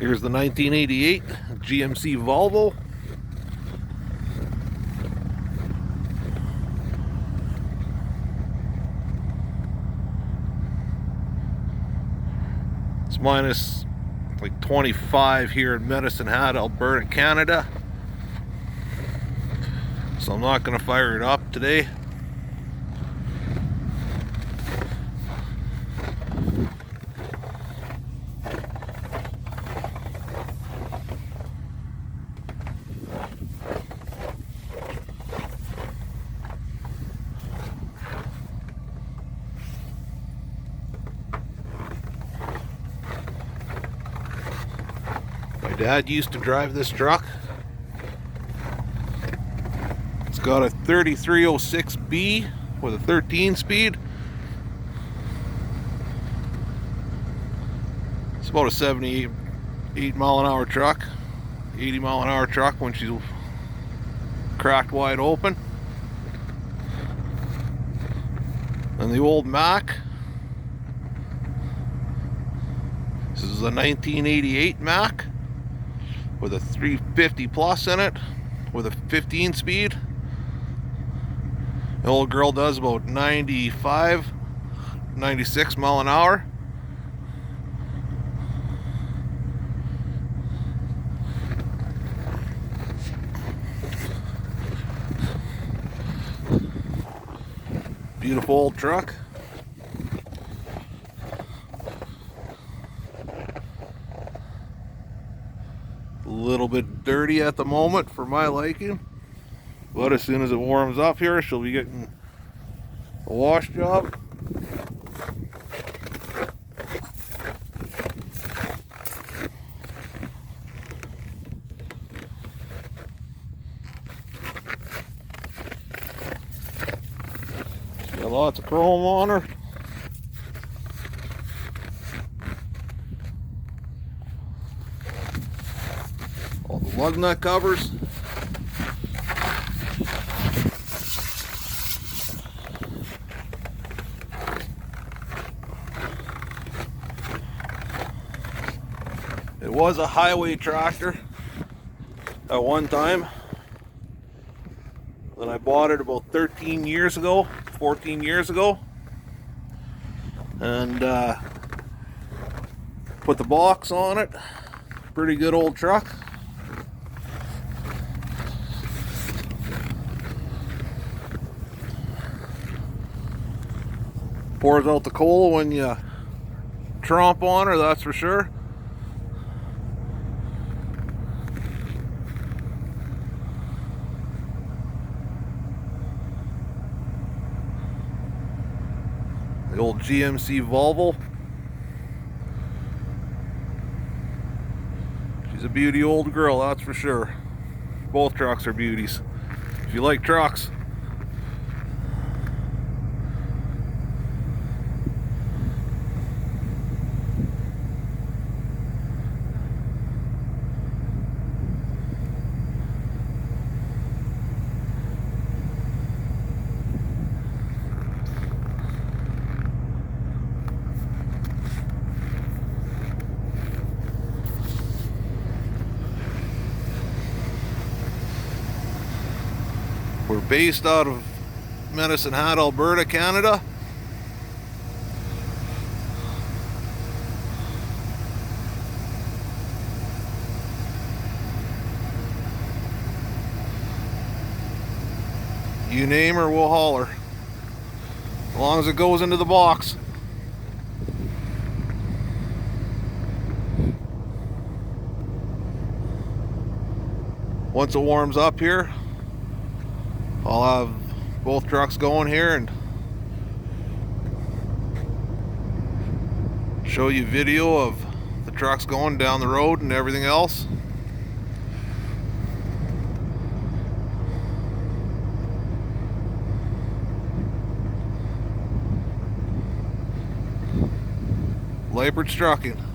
Here's the 1988 GMC Volvo. It's minus like 25 here in Medicine Hat, Alberta, Canada. So I'm not going to fire it up today. My dad used to drive this truck. It's got a 3306B with a 13 speed. It's about a 78 mile an hour truck, 80 mile an hour truck when she's cracked wide open. And the old Mack. This is a 1988 Mack with a 350 plus in it with a 15 speed. The old girl does about 95, 96 mile an hour. Beautiful old truck. A little bit dirty at the moment for my liking, but as soon as it warms up here, she'll be getting a wash job. Got lots of chrome on her. All the lug nut covers. It was a highway tractor at one time. Then I bought it about 13 years ago, 14 years ago, and put the box on it. Pretty good old truck. Pours out the coal when you tromp on her, that's for sure. The old GMC Volvo. She's a beauty old girl, that's for sure. Both trucks are beauties. If you like trucks. We're based out of Medicine Hat, Alberta, Canada. You name her, we'll haul her. As long as it goes into the box. Once it warms up here, I'll have both trucks going here and show you video of the trucks going down the road and everything else. Leipert's Trucking.